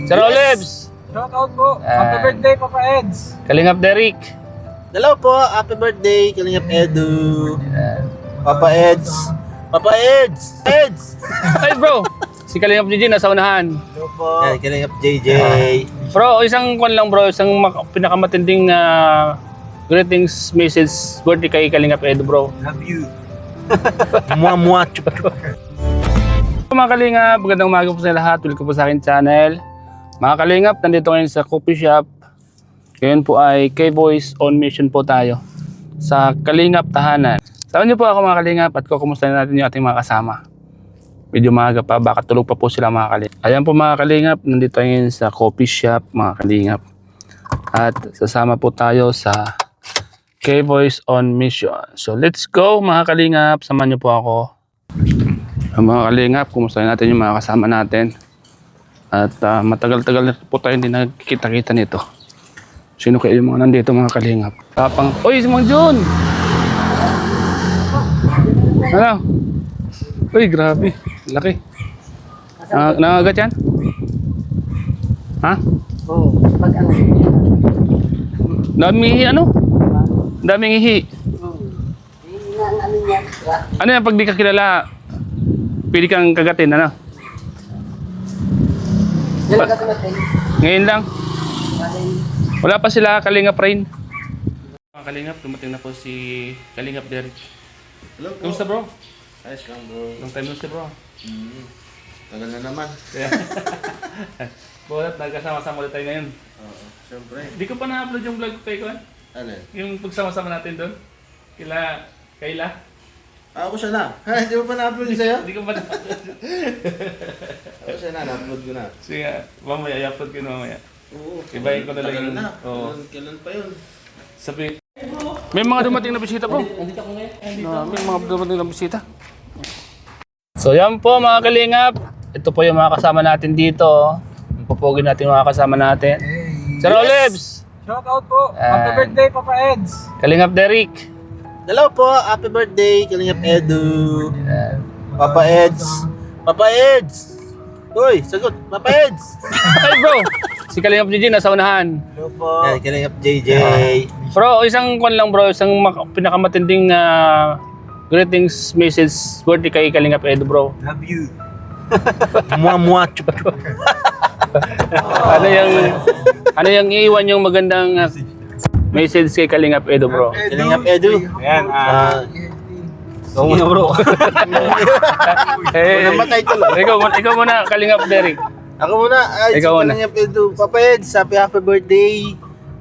Sir Olives! Shout out po. Happy birthday, Papa Eds. Kalingap Derek! Hello po, happy birthday, Kalingap Edu. Papa Eds. Papa Eds! Eds! Ay bro! Si Kalingap JJ nasa unahan. Hello po. Yan, Kalingap JJ. Bro, isang kwan lang bro, isang pinakamatinding greetings message birthday kay Kalingap Edu bro. Love you. Mua chup chup. Mga Kalingap, magandang umaga po sa lahat. Welcome po sa akin channel. Mga Kalingap, nandito ngayon sa coffee shop. Ngayon po ay K-Boys on mission po tayo sa Kalingap Tahanan. Samahan niyo po ako mga Kalingap at kukumustahin natin yung ating mga kasama. Medyo maaga pa, baka tulog pa po sila mga Kalingap. Ayan po mga Kalingap, nandito ngayon sa coffee shop mga Kalingap. At sasama po tayo sa K-Boys on mission. So let's go mga Kalingap, samahan niyo po ako. Mga Kalingap, kumustahin natin yung mga kasama natin. At matagal-tagal na po tayo hindi nagkikita-kita nito. Sino kayo yung mga nandito mga Kalingap? Tapang, oy si Mang Jun! Ano? Uy, grabe. Laki. Nangagat yan? Ha? Oo, pag ano. Daming ihi ano? Daming ihi. Ano niya? Ano yan pag di ka kilala? Pwede kang kagatin, ano? Ngayon lang. Wala pa sila Kalingap Rain. Mga Kalingap, dumating na po si Kalingap Derek. Hello po. Kamusta bro? Ayos lang bro. Long time no see bro. Tagal na naman. Buhat, nagkasama-sama ulit tayo ngayon. Oo, syempre. Hindi ko pa na-upload yung vlog ko Kuan. Ano? Yung pagsama-sama natin doon. Kayla. Ako siya na. Ha, hindi mo pa na-upload yung sa'yo? Hindi ko pa na-upload. Ako siya na, na-upload ko na. Sige, mamaya, i-upload ko na mamaya. Oo. Ibahin ko na lang Tagal yung- na. Oo. Kailan pa yun? Sabi, may mga dumating na bisita bro. May mga dumating na bisita. So yan po mga Kalingap. Ito po yung mga kasama natin dito. Ang pupugin natin yung mga kasama natin. Sir Olives! Shout out po. Happy birthday, Papa Eds. Kalingap Derek! Hello po, happy birthday, Kalingap Edu. Papa Eds. Papa Eds! Uy, sagot, Papa Eds! Ay bro! Si Kalingap JJ nasa unahan. Hello po. Yan, Kalingap JJ. Bro, isang kwan lang bro, isang pinakamatinding greetings message birthday kay Kalingap Edu bro. Love you. Mua chup chup. Ano yung iiwan yung magandang message kay Kalingap Edu bro? Kalingap Edu. Ayan, Oo muna bro. Namatay tuloy. Ikaw muna Kalingap Derek. Ako muna, ay, Ikaw si muna. Kalingap Edu. Papa Eds, happy birthday.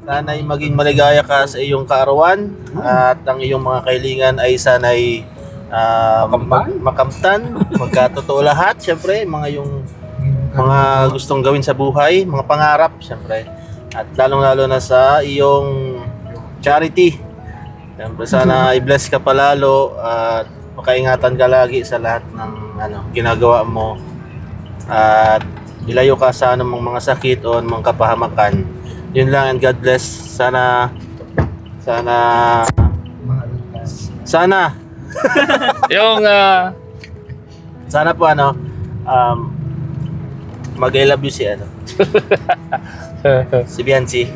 Sana'y maging maligaya ka sa iyong kaarawan. At ang iyong mga kailingan ay sana'y makamtan, magkatotoo lahat. Siyempre, mga gustong gawin sa buhay, mga pangarap, siyempre. At lalong-lalo na sa iyong charity. Siyempre, sana i-bless ka palalo at makaingatan ka lagi sa lahat ng ginagawa mo. At ilayo ka sa anumang mga sakit o anumang kapahamakan. Yun lang, and God bless. Sana Yung sana po mag-I love you si si Bianci.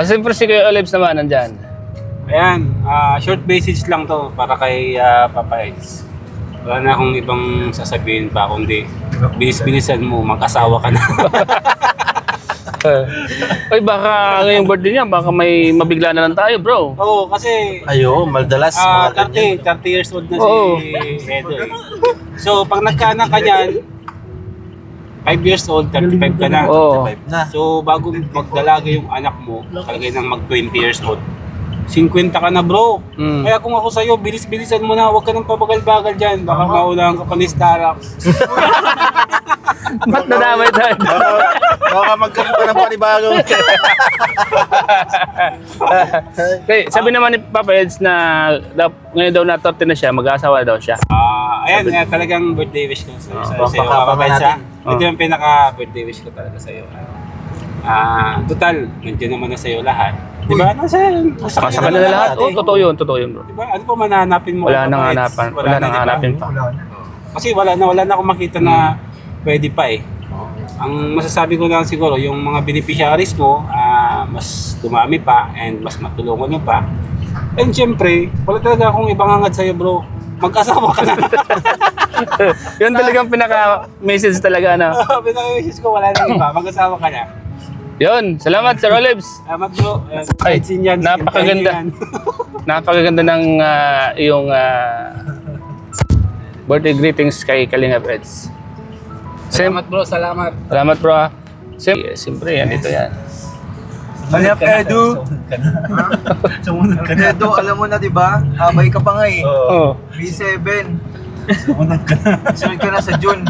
siyempre si Kuya Olives naman nandyan. Ayan, short message lang to para kay Papa Eds. Wala na akong ibang sasabihin pa kundi bilis-bilisan mo, mag-asawa ka na. Ay baka ngayong birthday niya, baka may mabigla na lang tayo bro. Oo, kasi Ayo, maldalas mga ganyan. 30 years old na Oo. si Edo eh. So, pag nagkaanak ka niyan, 5 years old, 35 ka na. Oo. 35 na. So, bago magdalaga yung anak mo, kalagay ng mag 20 years old, 50 ka na bro. Mm. Kaya kung ako sa'yo, bilis-bilisan mo na, huwag ka nang pabagal-bagal dyan. Baka maunahan ka pa ni Starbucks. Ba't nadamay tayo? Baka magkaroon ka ng panibagong. Okay, sabi naman ni Papa Eds na ngayon daw na 30 na siya, mag-aasawa daw siya. Ayan, talagang birthday wish ko sa'yo. Papakapa natin. Ito yung pinaka-birthday wish ko talaga sa'yo. Total, nandiyan naman na sa'yo lahat. Di ba? Nasa Sa kanila lahat. Oh, totoo yun bro. Di ba? Ano pa mananapin mo? Wala nang Papa Eds? hanapan. Wala na, nang di ba? hanapin pa. Kasi wala na akong makita na pwede pa eh. Ang masasabi ko lang siguro, yung mga beneficiaries mo, mas dumami pa and mas matulungan mo pa. And syempre, wala talaga akong ibangangad sa'yo bro. Mag-asawa ka na. Yun talagang pinaka-message talaga na. Pinaka-message ko, wala nang iba. Mag-asawa ka na. Yun, salamat Sir Olives. Salamat bro. Ay, Kahit sinyan, napakaganda. Napakaganda ng iyong birthday greetings kay Kalingap Eds. Salamat bro, salamat. Salamat bro. Siyempre, yan dito yan. Kalingap Edu. Sumunod ka na. Edu, alam mo na, di ba? Habay ka pa nga eh. Oo. B7. Sumunod ka na. Sunod ka na sa June.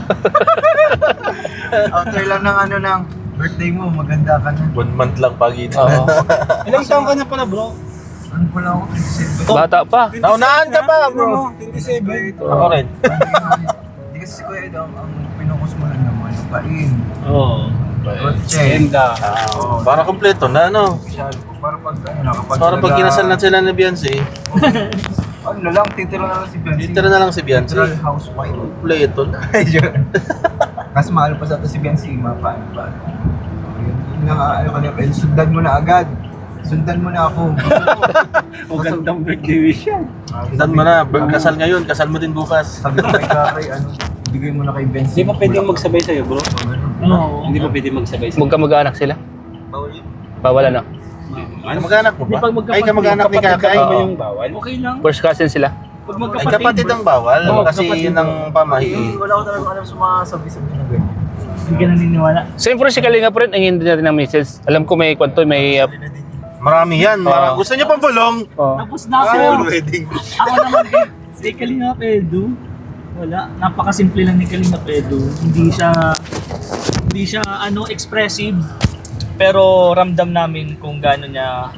After lang ng ng birthday mo, maganda ka na. 1 month lang pagitan. Oo. Ilang taon ka na pala bro? Ano pala ako? 27. Bata pa. Naunahan ka pa, bro. 27. Ako rin. Hindi kasi si Kuya Edu, ang pinukus mo lang naman, lupain. Oo. Kotse. Ganda. Para kompleto na, ano? Masyado ko. Para pag nakapag Para pag kinasal na sila ni Beyonce, ano na lang, titira na lang si Beyonce. titira na lang si Beyonce. Literal housewife. Kompleto na. Kasi mahal pa sa ito si Beyonce, paano pa. Yun nga, ano ka na, sundan mo na agad. Sundan mo na ako. Magandang birthday wish yan. Sundan mo na, kasal ngayon, kasal mo din bukas. Sabi ko kay Kakay, bigay mo na kay Beyonce. Hindi pa pwedeng magsabay sa'yo bro? Oo. Hindi pa pwedeng magsabay sa'yo. Magkamag-anak sila? Bawal yun. Bawal ano? Kamag-anak mo ba? Ay, kamag-anak ni Kakay. Ba yung bawal? Okay lang. First cousin sila? Pag Ay, kapatid ang bawal. Oo, Kasi yun ang pamahi. Wala ko talaga alam sa mga sabi-sabi na ganyan. Hindi ka naniniwala. Siyempre si Kalingap rin, ang hindi natin ng message. Alam ko may kwanto, may... Marami yan. Gusto niyo pang bulong? Tapos na ako. Wedding. Ako naman si Kalingap Edu. Wala, napakasimple lang ni Kalingap Edu. Hindi siya expressive. Pero ramdam namin kung gaano niya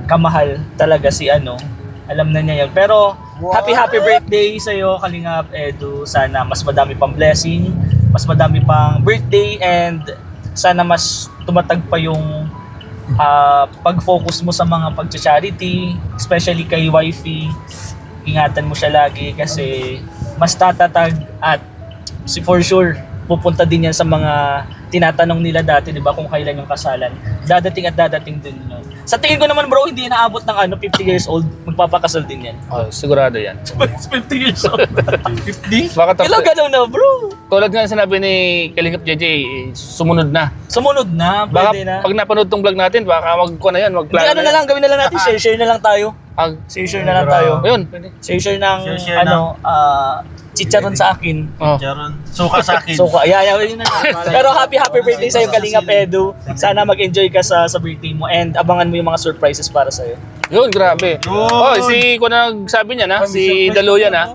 kamahal talaga si alam na niya yun. Pero happy birthday sa iyo Kalingap Edu. Sana mas madami pang blessing, mas madami pang birthday, and sana mas tumatag pa yung pag-focus mo sa mga pag-charity, especially kay wifey. Ingatan mo siya lagi kasi mas tatatag at for sure pupunta din yan sa mga tinatanong nila dati, di ba, kung kailan yung kasalan. Dadating din yun. Sa tingin ko naman bro, hindi naabot ng 50 years old, magpapakasal din yan. Oh, sigurado yan. 50 years old. 50? Baka tapos, Ilang gano'n na bro? tulad nga sinabi ni Kalingap JJ, sumunod na. Sumunod na, Baka pwede na. pag napanood tong vlog natin, baka magkuha na yan, Hindi, magplano na lang, gawin na lang natin, share na lang tayo. Share na lang tayo. Ayun. Share ng, Share chicharon sa akin. Oh. Charon. Suka sa akin. So, yun na. Pero happy birthday sa'yo, Kalingap Edu. Sana mag-enjoy ka sa birthday mo and abangan mo yung mga surprises para sa'yo. Yun, grabe. Oh, si kung nagsabi niya na, si Daluyan na.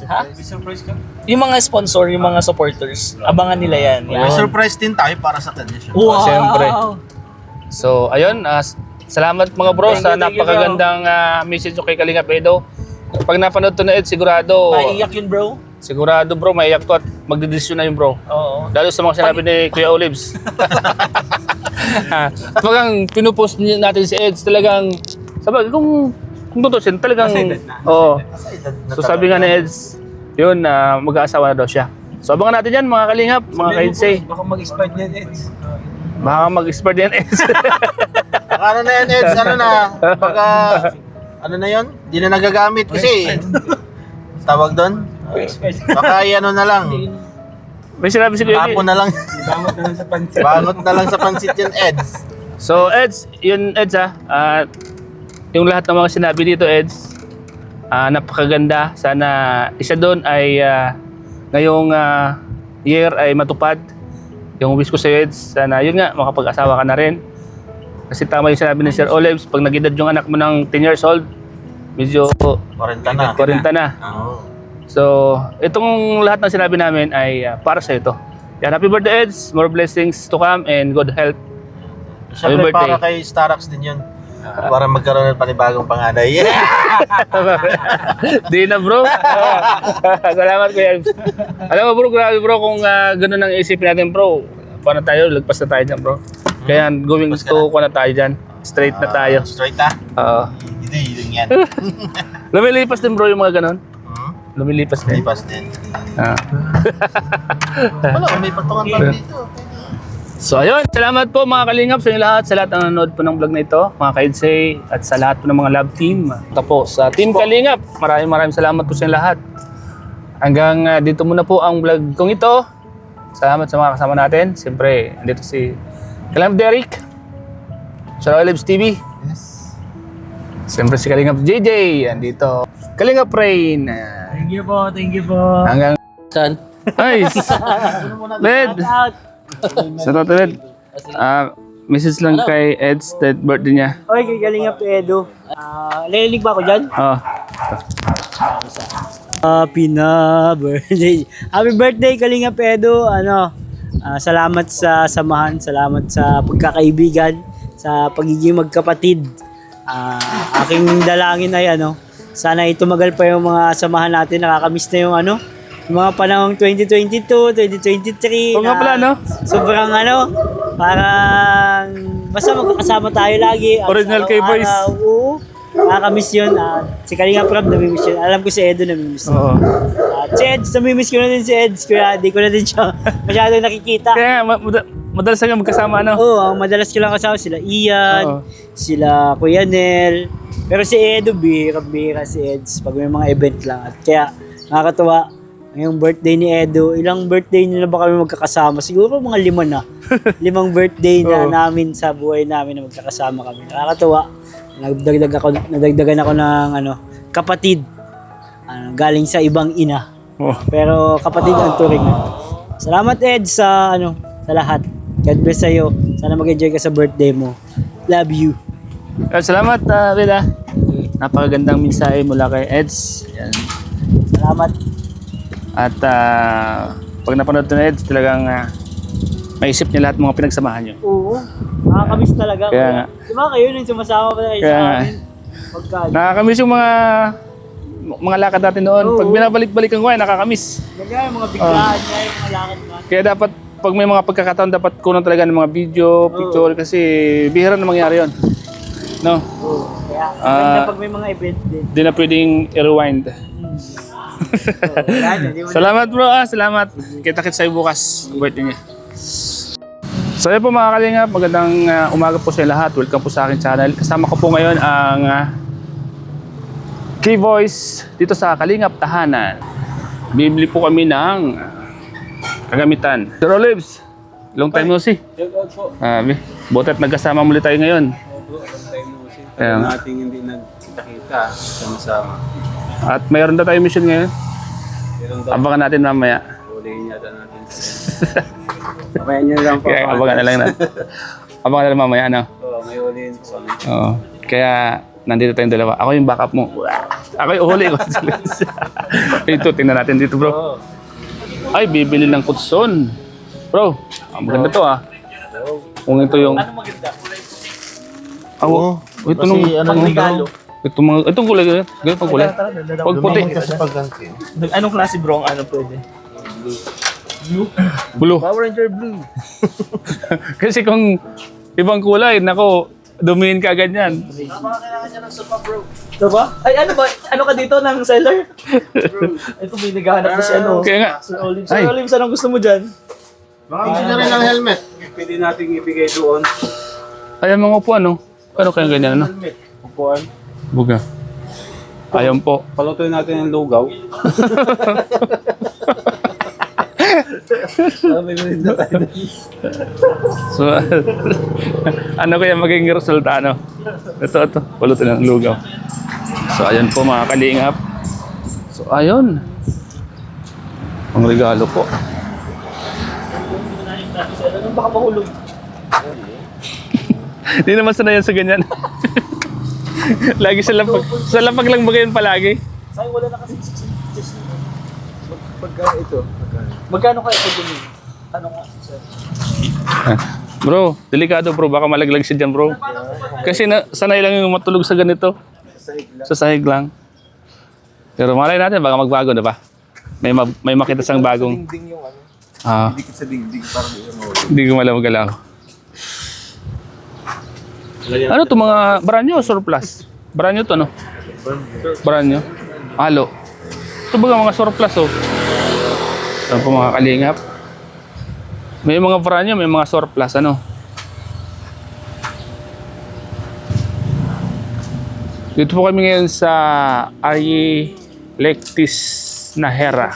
Ha? Surprise ka? Yung mga sponsor, yung mga supporters, abangan nila yan. May surprise din tayo para sa kanya. Wow! Siyempre. So, ayun, salamat mga bro sa Thank you, napakagandang message nyo kay Kalingap Edo. Pag napanood to na Ed, sigurado, Maiiyak yun bro. sigurado bro, maiyak to at magdedesisyon na yun bro. Oo. Lalo sa mga sinabi ni Kuya Olives. At pag ang pinupost natin si Eds, talagang, sabi, kung tutusin, talagang, oo. So sabi nga ni Eds, yun, mag-aasawa na daw siya. So abangan natin yan mga Kalingap, mga ka-Edsay. Baka mag-expire niyan Eds. Baka mag-expert yan Eds. Ano na yan, Eds? Ano na? Baka, ano na yun? Di na nagagamit kasi. Tawag doon? Baka ano na lang. May sinabi si Kuya. Tapon na lang. Bangot na lang sa pansit. Bangot na lang sa pansit yan, Eds. So Eds, yun Eds yung lahat ng mga sinabi dito Eds, napakaganda. Sana isa doon ay ngayong year ay matupad. Yung wish ko sa Eds, sana yun nga, makapag-asawa ka na rin. Kasi tama yung sinabi ni Sir Olives, pag nag-edad yung anak mo ng 10 years old, medyo 40 na. 40 na. Oo. So, itong lahat ng sinabi namin ay para sa ito. Yan, happy birthday Eds, more blessings to come and good health. Siyempre birthday. para kay Starax din yun. Para magkaroon ng panibagong panganay. Yeah! Di na bro. Salamat Kuya Eds. Alam mo bro, grabe bro kung ganun ang isipin natin bro. Paano tayo? Lagpas na tayo dyan bro. Kaya going Lagpas ka to na tayo dyan. Straight na tayo. Straight na? Oo. Hindi, yun yan. Lumilipas din bro yung mga ganun. Hmm? lumilipas din. Lipas din. Ah. Wala, may patungan pa dito. So ayun, salamat po mga kalingap sa inyo lahat, sa lahat ng nanonood po ng vlog na ito, mga Kaidsay, at sa lahat po ng mga love team. Tapos sa Team Kalingap, maraming salamat po sa inyo lahat. Hanggang dito muna po ang vlog kong ito. Salamat sa mga kasama natin. Siyempre, andito si Kalingap Derek, sa Royal Lives TV. Yes. Siyempre si Kalingap JJ, andito. Kalingap Rain. Thank you po. Hanggang... Saan? Nice! Led! Sa Rotterdam. Message lang kay Ed's that birthday niya. Oy, galing nga Edo. Narinig ba ako dyan? Oh. Happy na birthday. Happy birthday, Kalinga Edo. Salamat sa samahan, salamat sa pagkakaibigan, sa pagiging magkapatid. Aking dalangin ay sana tumagal pa yung mga samahan natin. Nakakamiss na yung yung mga panahong 2022, 2023. Oo nga pala, no? Sobrang parang basta magkakasama tayo lagi. Original K-Boys. Oo. Nakakamiss yun. Si Kalinga Prab namimiss yun. Alam ko si Edo namimiss yun. Oo. Si Eds, namimiss ko na din si Eds. Kaya di ko na din siya masyadong nakikita. Kaya nga, madalas nga magkasama, no? Oo, ang madalas ko lang kasama sila Oo. Ian, sila Kuya Nel. Pero si Edo, bihira si Eds pag may mga event lang. At kaya nakakatuwa, ngayong birthday ni Edo, ilang birthday niyo na ba kami magkakasama? Siguro mga 5 na. 5 birthday na Oo. namin sa buhay namin na magkakasama kami. Nakakatuwa. Nadagdagan ako ng kapatid. Galing sa ibang ina. Oh. Pero kapatid ang turing. Salamat Ed sa sa lahat. God bless sa'yo. Sana mag-enjoy ka sa birthday mo. Love you. Salamat, Rida. Napakagandang mensahe mula kay Eds. Yan. Salamat. At pag napanood ito na Eds, talagang maisip niya lahat ng mga pinagsamahan niyo. Oo. Nakakamiss talaga. Kaya nga. Diba kayo nung sumasama pa kayo Kaya sa nga. amin? Pagka. Nakakamiss yung mga lakad natin noon. Oo. Pag binabalik-balikan ko ay nakakamiss. Yung mga biglaan niya, yung mga lakad na. Kaya dapat, pag may mga pagkakataon, dapat kunan talaga ng mga video, picture, kasi bihira na mangyari yon. No? Oo. Kaya maganda pag may mga event din. Di na pwedeng i-rewind. Salamat bro, salamat. Kita-kits sa'yo bukas, birthday niya. So yun po mga kalingap, magandang umaga po sa lahat. Welcome po sa aking channel. Kasama ko po ngayon ang K-Voice dito sa Kalingap Tahanan. Bibili po kami ng kagamitan. Sir Olives, long time no see. Buti at nagkasama muli tayo ngayon. Kaya natin hindi nagkita-kita sama-sama. At mayroon na tayong mission ngayon. Abangan natin mamaya. Hulihin yata natin. Mamaya niya lang po. Kaya abangan na lang na. Abangan na lang mamaya, ano? Oo, may hulihin po kami. Oo. Kaya nandito tayong dalawa. Ako yung backup mo. Ako yung uhuli ko. Ito, tingnan natin dito bro. Ay, bibili ng kutson. Bro, ang maganda to Kung ito yung... Ano maganda? Oo. Ito nung... Regalo. Itong kulay, ganito pang kulay. Pag puti. Kasi pagganti. Anong klase bro ang pwede? Blue. Power Ranger Blue. Kasi kung ibang kulay, nako, dumihin ka ganyan. Ito ba? Ay ano ba? Ano ka dito ng seller? Ito may naghahanap na si Kaya nga. Sir Olive. Ay. Sir Olive, anong gusto mo dyan? Baka na rin ng helmet. Pwede nating ibigay doon. Ayan mga upuan, no? Ano kaya ganyan, ano? Upuan. Buga. Ayan po. Palutuin natin ang lugaw. May malinda tayo. So, ano kaya magiging resulta, ano? Ito. Paluto ng lugaw. So, ayan po mga kalingap. So, ayun. Ang regalo po. Anong baka mahulog? Hindi naman sanayan sa ganyan. Lagi sa lapag lang ba ganyan palagi? Sayang wala na kasi 6 Magkano kaya ito din? Ano nga sir? Bro, delikado bro. Baka malaglag siya dyan bro. Kasi sanay lang yung matulog sa ganito. Sa sahig lang. Pero malay natin, baka magbago na ba? May makita sang bagong... Dingding yung Dikit sa dingding para di mo. Hindi ko malaw-galaw. Ano to mga branyo o surplus? Branyo to, no? Branyo. Halo. Ito ba mga surplus oh. Ito po mga kalingap. May mga brand may mga surplus ano. Dito po kami ngayon sa Ari Lectis Nahera.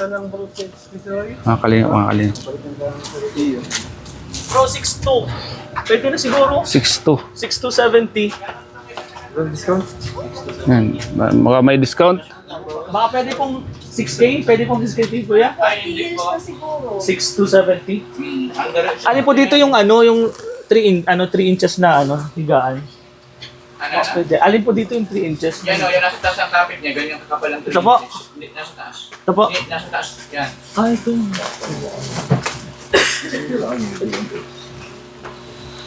Mga kalingap. Pro 6'2". Pwede na siguro. 6'2". 6'2", 70. Yan. Baka may discount. Baka pwede pong 6K? Pwede pong 6K, kuya? 6'2", 70. Alin po dito yung yung 3 inches na higaan? Pwede. Alin po dito yung 3 inches? Yan o, yan nasa taas ang kapit niya, ganyan kakapal ang Ito po. Hindi, nasa taas. Ito po. Hindi, nasa taas. Yan. Ito.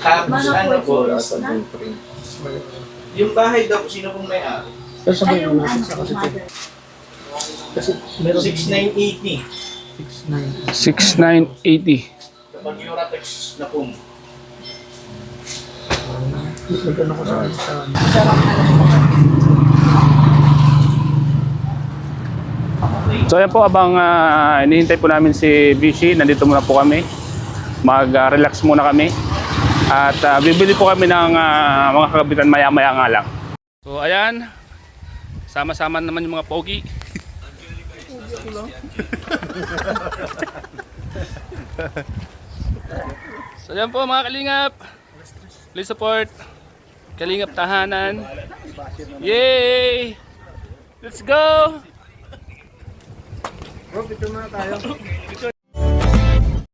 Tapos ano po? Yung bahay daw, sino pong may-ari? Pero sa yung kasi meron 6980. 6,980. Kapag Euratex na po. So yan po, abang inihintay po namin si Vichy, nandito muna po kami. Mag-relax muna kami. At bibili po kami ng mga kagabitan maya-maya nga lang. So ayan, sama-sama naman yung mga pogi. So yan po mga kalingap. Please support Kalingap Tahanan. Yay! Let's go! Bro, picture muna tayo.